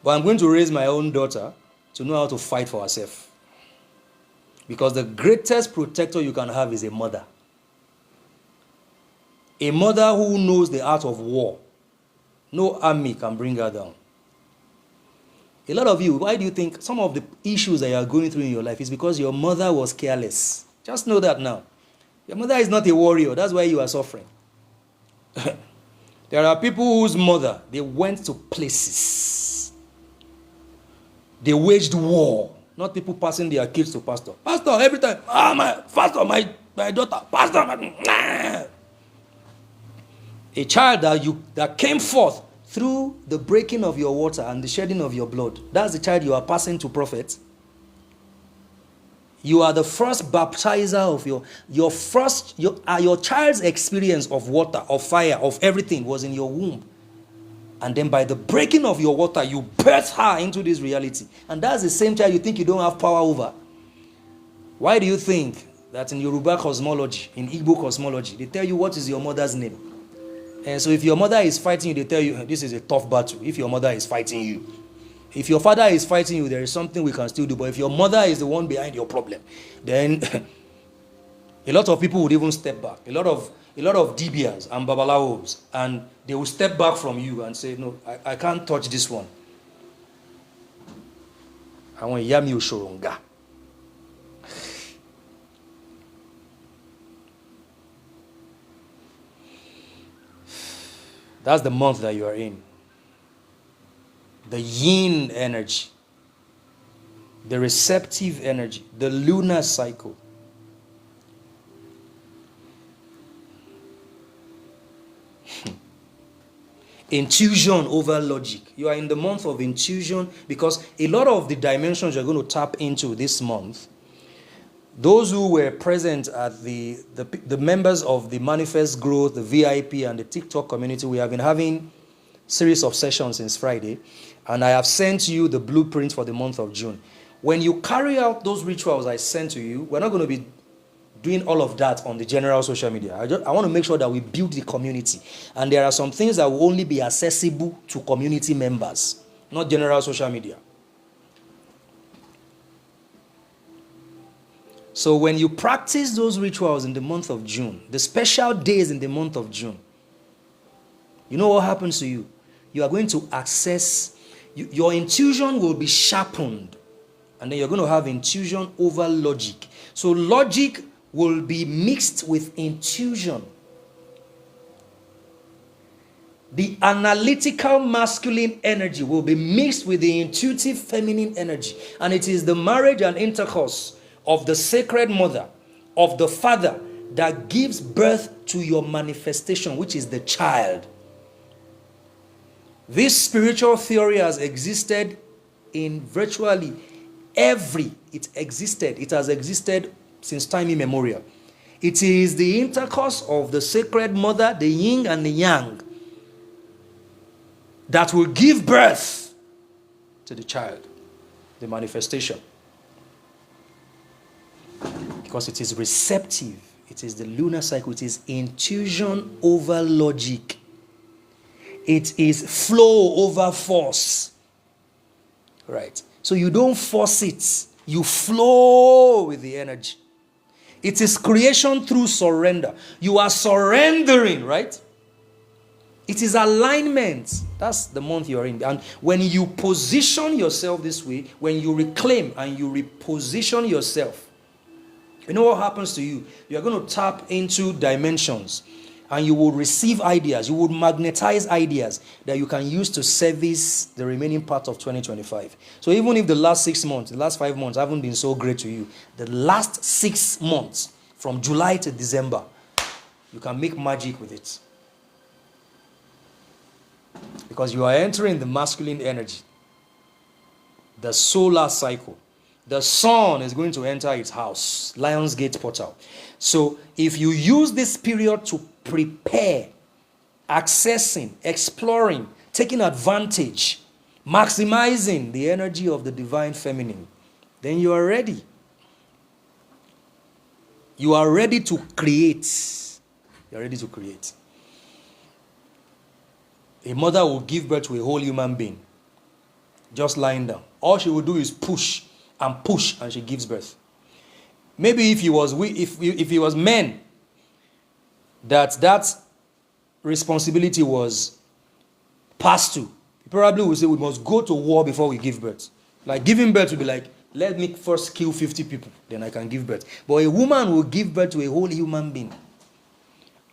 Speaker 1: But I'm going to raise my own daughter to know how to fight for herself. Because the greatest protector you can have is a mother. A mother who knows the art of war. No army can bring her down. A lot of you, why do you think some of the issues that you are going through in your life is because your mother was careless? Just know that now. Your mother is not a warrior. That's why you are suffering. There are people whose mother, they went to places. They waged war. Not people passing their kids to pastor. Pastor, every time. My daughter. Pastor. A child that came forth through the breaking of your water and the shedding of your blood. That's the child you are passing to prophet. You are the first baptizer of your child's experience of water, of fire, of everything was in your womb. And then by the breaking of your water, you birth her into this reality. And that's the same child you think you don't have power over. Why do you think that in Yoruba cosmology, in Igbo cosmology, they tell you what is your mother's name? And so if your mother is fighting you, they tell you this is a tough battle. If your mother is fighting you. If your father is fighting you, there is something we can still do. But if your mother is the one behind your problem, then a lot of people would even step back. A lot of DBs and babalawos, and they will step back from you and say, no, I can't touch this one. I want Yami Ushoronga. That's the month that you are in. The yin energy, the receptive energy, the lunar cycle. Intuition over logic. You are in the month of intuition because a lot of the dimensions you're going to tap into this month, those who were present at the members of the Manifest Growth, the VIP, and the TikTok community, we have been having series of sessions since Friday, and I have sent you the blueprint for the month of June. When you carry out those rituals I sent to you, we're not going to be doing all of that on the general social media. I want to make sure that we build the community, and there are some things that will only be accessible to community members, not general social media. So when you practice those rituals in the month of June, the special days in the month of June, you know what happens to you? You are going to access, your intuition will be sharpened, and then you're going to have intuition over logic. So logic will be mixed with intuition. The analytical masculine energy will be mixed with the intuitive feminine energy. And it is the marriage and intercourse of the sacred mother, of the father, that gives birth to your manifestation, which is the child. This spiritual theory has existed in virtually it has existed since time immemorial. It is the intercourse of the sacred mother, the yin and the yang, that will give birth to the child, the manifestation. Because it is receptive, it is the lunar cycle, it is intuition over logic, it is flow over force. Right? So you don't force it, you flow with the energy. It is creation through surrender. You are surrendering, right? It is alignment. That's the month you're in. And when you position yourself this way, when you reclaim and you reposition yourself, you know what happens to you? You're going to tap into dimensions, and you will receive ideas. You will magnetize ideas that you can use to service the remaining part of 2025. So even if the last 6 months, the last 5 months haven't been so great to you, the last 6 months, from July to December, you can make magic with it. Because you are entering the masculine energy, the solar cycle. The sun is going to enter its house, Lionsgate portal. So if you use this period to prepare, accessing, exploring, taking advantage, maximizing the energy of the divine feminine, then you are ready. You are ready to create. You are ready to create. A mother will give birth to a whole human being, just lying down. All she will do is push, and she gives birth. Maybe if it was men that responsibility was passed to, he probably would say we must go to war before we give birth. Like giving birth would be like, let me first kill 50 people, then I can give birth. But a woman will give birth to a whole human being.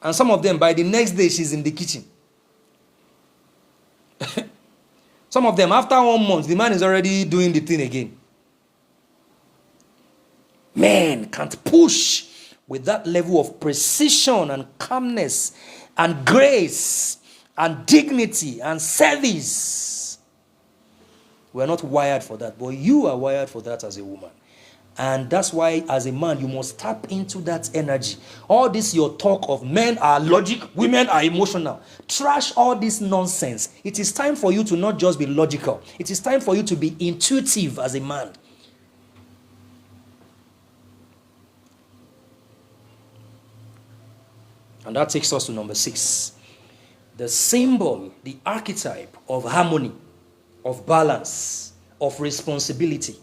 Speaker 1: And some of them, by the next day, she's in the kitchen. Some of them, after 1 month, the man is already doing the thing again. Men can't push with that level of precision and calmness and grace and dignity and service. We're not wired for that, but you are wired for that as a woman. And that's why, as a man, you must tap into that energy. All this your talk of men are logic, women are emotional. Trash all this nonsense. It is time for you to not just be logical. It is time for you to be intuitive as a man. And that takes us to number 6. The symbol, the archetype of harmony, of balance, of responsibility.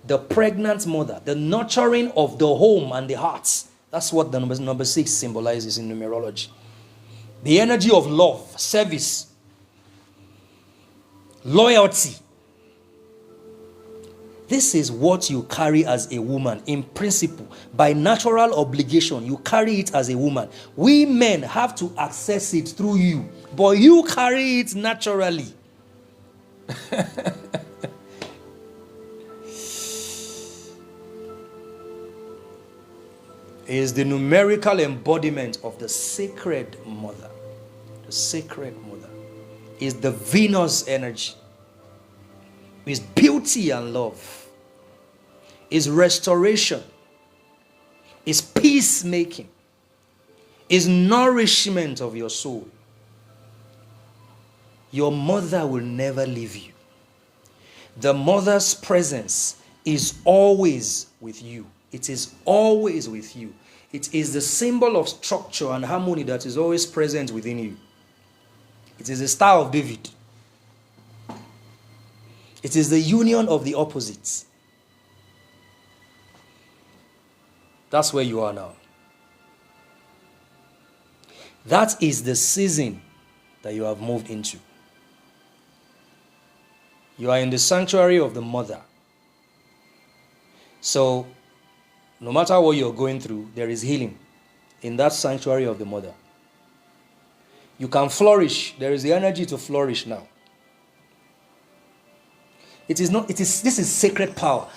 Speaker 1: The pregnant mother, the nurturing of the home and the hearts. That's what the number 6 symbolizes in numerology. The energy of love, service, loyalty. This is what you carry as a woman in principle. By natural obligation, you carry it as a woman. We men have to access it through you. but you carry it naturally. Is the numerical embodiment of the sacred mother. The sacred mother is the Venus energy. Is beauty and love. Is restoration. Is peacemaking. Is nourishment of your soul. Your mother will never leave you. The mother's presence is always with you. It is always with you. It is the symbol of structure and harmony that is always present within you. It is the Star of David. It is the union of the opposites. That's where you are now. That is the season that you have moved into. You are in the sanctuary of the mother. So, no matter what you're going through, there is healing in that sanctuary of the mother. You can flourish. There is the energy to flourish now. This is sacred power.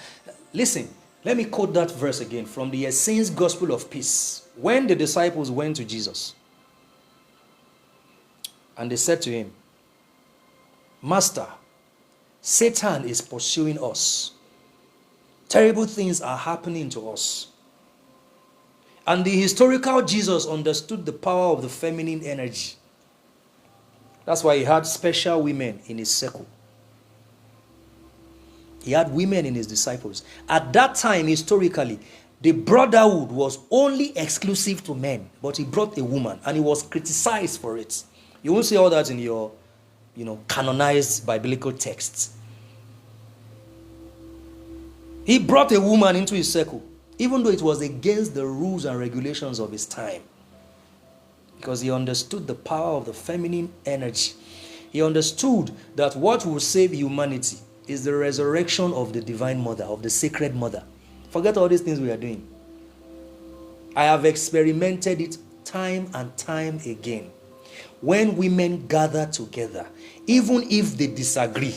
Speaker 1: Listen, let me quote that verse again from the Essenes Gospel of Peace. When the disciples went to Jesus, and they said to him, Master, Satan is pursuing us. Terrible things are happening to us. And the historical Jesus understood the power of the feminine energy. That's why he had special women in his circle. He had women in his disciples. At that time, historically, the brotherhood was only exclusive to men. But he brought a woman, and he was criticized for it. You won't see all that in your, canonized biblical texts. He brought a woman into his circle, even though it was against the rules and regulations of his time. Because he understood the power of the feminine energy. He understood that what will save humanity is the resurrection of the divine mother, of the sacred mother. Forget all these things we are doing. I have experimented it time and time again. When women gather together, even if they disagree,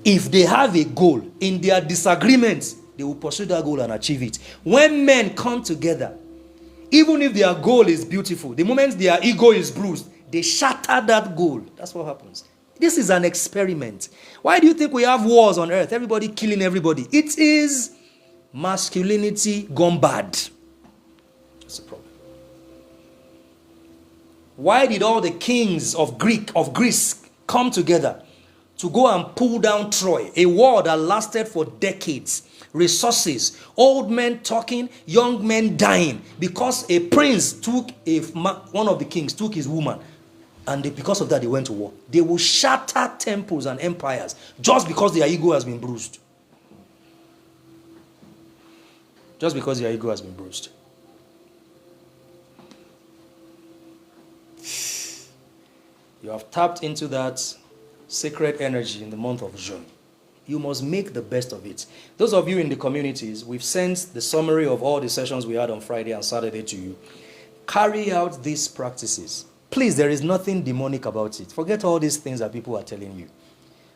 Speaker 1: if they have a goal, in their disagreements, they will pursue that goal and achieve it. When men come together, even if their goal is beautiful, the moment their ego is bruised, they shatter that goal. That's what happens. This is an experiment. Why do you think we have wars on earth? Everybody killing everybody. It is masculinity gone bad. That's the problem. Why did all the kings of Greece come together to go and pull down Troy, a war that lasted for decades? Resources, old men talking, young men dying, because a prince one of the kings took his woman, and because of that they went to war. They will shatter temples and empires just because their ego has been bruised. Just because their ego has been bruised. You have tapped into that sacred energy in the month of June. You must make the best of it. Those of you in the communities, we've sent the summary of all the sessions we had on Friday and Saturday to you. Carry out these practices. Please, there is nothing demonic about it. Forget all these things that people are telling you.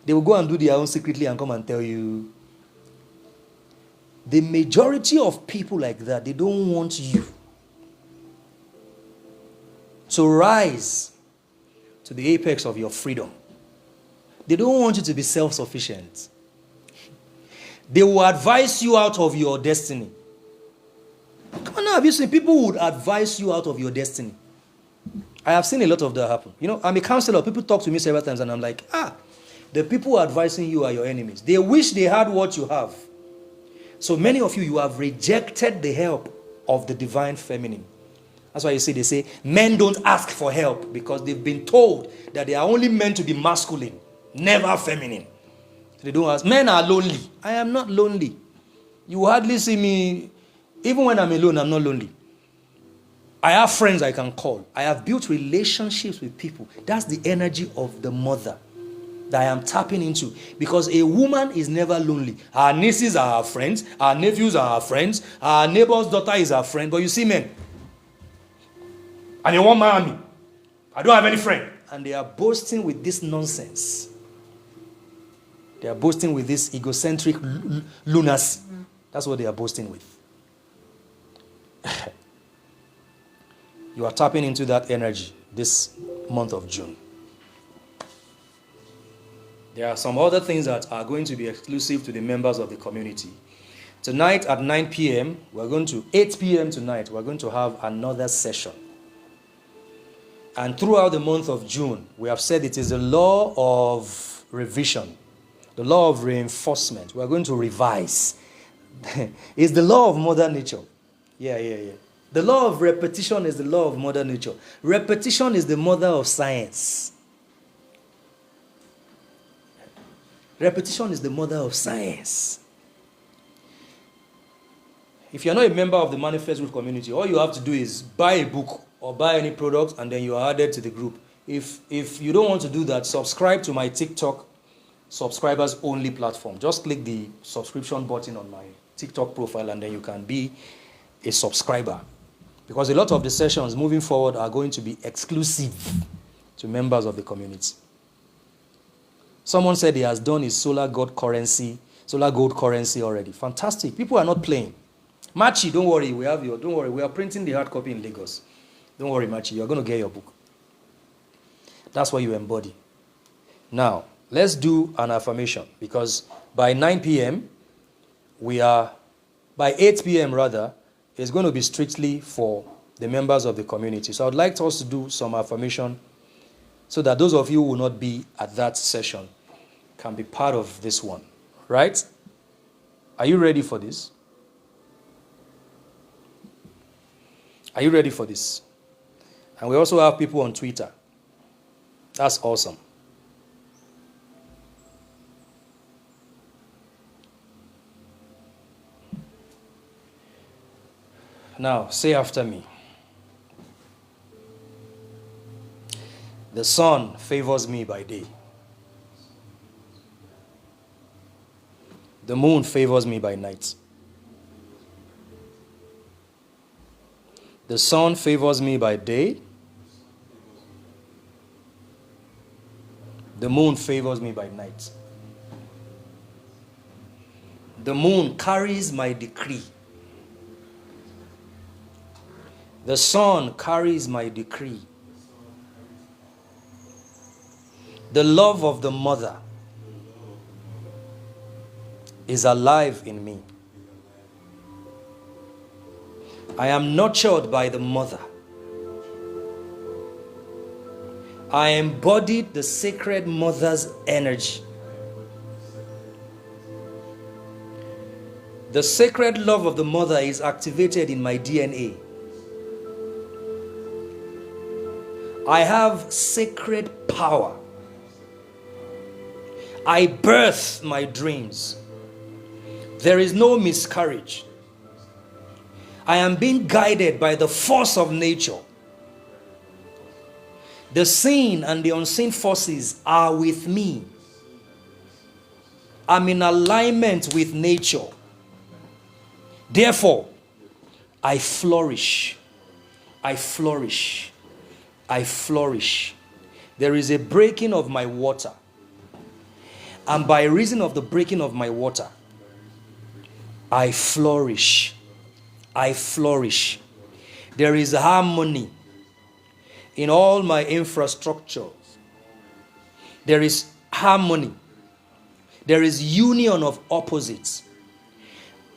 Speaker 1: They will go and do their own secretly and come and tell you. The majority of people like that, they don't want you to rise to the apex of your freedom. They don't want you to be self-sufficient. They will advise you out of your destiny. Come on now, have you seen people would advise you out of your destiny? I have seen a lot of that happen. I'm a counselor. People talk to me several times and I'm like, the people advising you are your enemies. They wish they had what you have. So many of you have rejected the help of the divine feminine. That's why they say, men don't ask for help because they've been told that they are only meant to be masculine, never feminine. They don't ask. Men are lonely. I am not lonely. You hardly see me. Even when I'm alone, I'm not lonely. I have friends I can call. I have built relationships with people. That's the energy of the mother that I am tapping into. Because a woman is never lonely. Her nieces are her friends. Her nephews are her friends. Her neighbor's daughter is her friend. But you see men, and they want marry me. I don't have any friend. and they are boasting with this nonsense. They are boasting with this egocentric lunacy. That's what they are boasting with. You are tapping into that energy this month of June. There are some other things that are going to be exclusive to the members of the community. Tonight at 9 p.m., 8 p.m. tonight, we're going to have another session. And throughout the month of June, we have said it is the law of revision, the law of reinforcement. We're going to revise. It's the law of Mother Nature. Yeah. The law of repetition is the law of Mother Nature. Repetition is the mother of science. Repetition is the mother of science. If you're not a member of the Manifest Group community, all you have to do is buy a book or buy any product, and then you are added to the group. If you don't want to do that, subscribe to my TikTok subscribers only platform. Just click the subscription button on my TikTok profile, and then you can be a subscriber. Because a lot of the sessions moving forward are going to be exclusive to members of the community. Someone said he has done his solar gold currency already. Fantastic. People are not playing. Machi, don't worry, we are printing the hard copy in Lagos. Don't worry, Machi, you're going to get your book. That's what you embody. Now, let's do an affirmation, because by 9 p.m., by 8 p.m. rather, it's going to be strictly for the members of the community. So I'd like us to do some affirmation so that those of you who will not be at that session can be part of this one. Right? Are you ready for this? Are you ready for this? And we also have people on Twitter. That's awesome. Now, say after me. The sun favors me by day. The moon favors me by night. The sun favors me by day. The moon favors me by night. The moon carries my decree. The sun carries my decree. The love of the mother is alive in me. I am nurtured by the mother. I embodied the sacred mother's energy. The sacred love of the mother is activated in my DNA. I have sacred power. I birth my dreams. There is no miscarriage. I am being guided by the force of nature. The seen and the unseen forces are with me. I'm in alignment with nature. Therefore, I flourish. I flourish. I flourish. There is a breaking of my water. And by reason of the breaking of my water, I flourish. I flourish. There is harmony in all my infrastructures. There is harmony. There is union of opposites.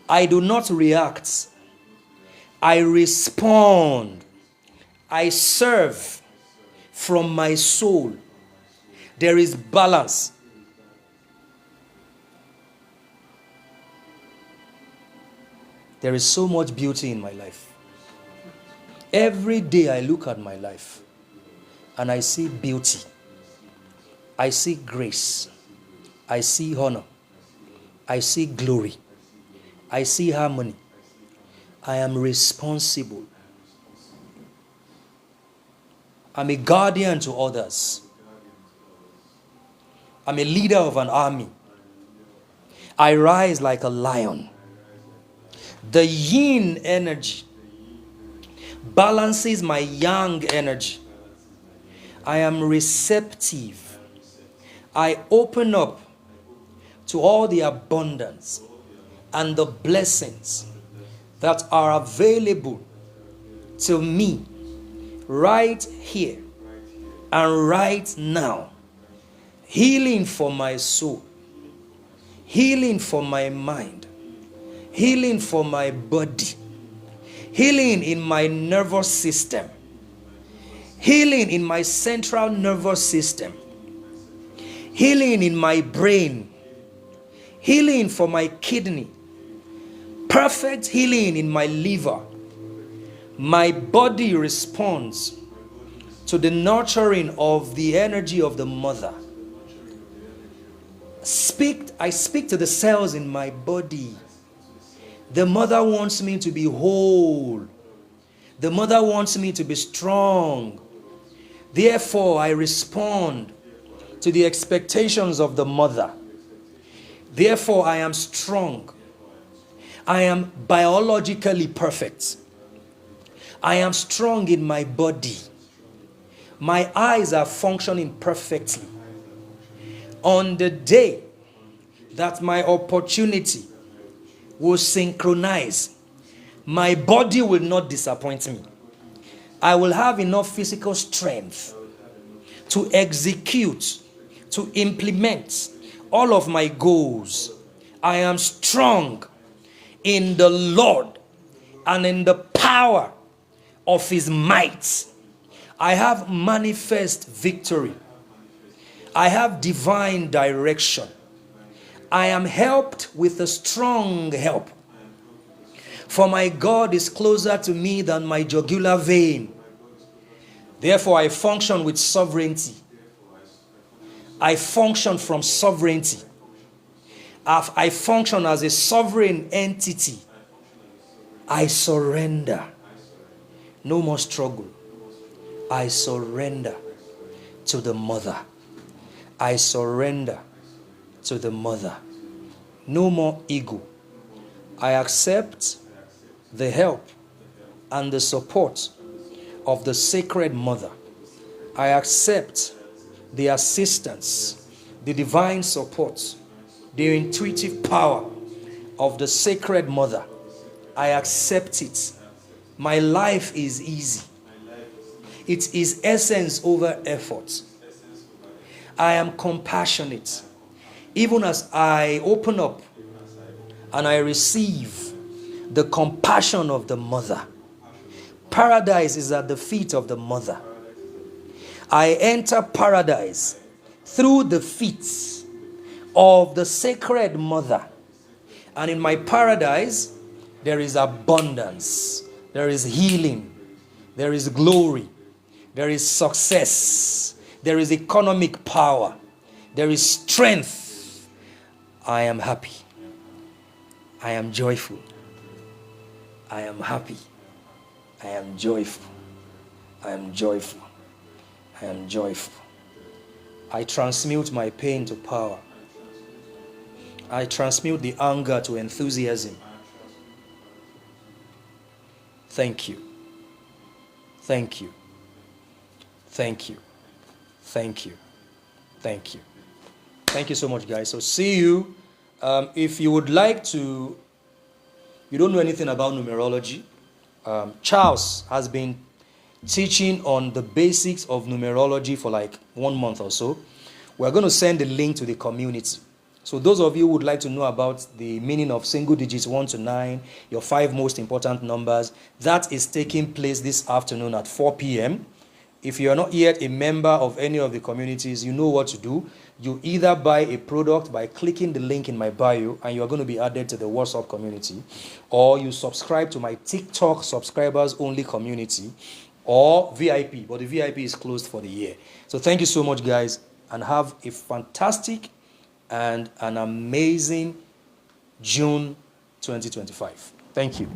Speaker 1: I do not react. I respond. I serve from my soul. There is balance. There is so much beauty in my life. Every day I look at my life and I see beauty. I see grace. I see honor. I see glory. I see harmony. I am responsible. I'm a guardian to others. I'm a leader of an army. I rise like a lion. The yin energy balances my yang energy. I am receptive. I open up to all the abundance and the blessings that are available to me right here and right now. Healing for my soul, healing for my mind, healing for my body, healing in my nervous system, healing in my central nervous system, healing in my brain, healing for my kidney, perfect healing in my liver. My body responds to the nurturing of the energy of the mother. I speak to the cells in my body. The mother wants me to be whole. The mother wants me to be strong. Therefore, I respond to the expectations of the mother. Therefore, I am strong. I am biologically perfect. I am strong in my body. My eyes are functioning perfectly. On the day that my opportunity will synchronize, my body will not disappoint me. I will have enough physical strength to execute, to implement all of my goals. I am strong in the Lord and in the power of his might. I have manifest victory. I have divine direction. I am helped with a strong help. For my God is closer to me than my jugular vein. Therefore, I function with sovereignty. I function from sovereignty. I function as a sovereign entity. I surrender. No more struggle. I surrender to the mother. I surrender to the mother. No more ego. I accept the help and the support of the sacred mother. I accept the assistance, the divine support, the intuitive power of the sacred mother. I accept it. My life is easy. It is essence over effort. I am compassionate. Even as I open up and I receive the compassion of the mother. Paradise is at the feet of the mother. I enter paradise through the feet of the sacred mother. And in my paradise, there is abundance. There is healing. There is glory. There is success. There is economic power. There is strength. I am happy. I am joyful. I am happy. I am joyful. I am joyful. I am joyful. I transmute my pain to power. I transmute the anger to enthusiasm. Thank you. Thank you. Thank you. Thank you. Thank you. Thank you so much, guys. So see you. If you would like to, you don't know anything about numerology, Charles has been teaching on the basics of numerology for like 1 month or so. We're going to send the link to the community. So those of you who would like to know about the meaning of single digits 1 to 9, your 5 most important numbers, that is taking place this afternoon at 4 p.m. If you are not yet a member of any of the communities, you know what to do. You either buy a product by clicking the link in my bio and you are going to be added to the WhatsApp community, or you subscribe to my TikTok subscribers only community, or VIP, but the VIP is closed for the year. So thank you so much, guys, and have a fantastic and an amazing June 2025. Thank you.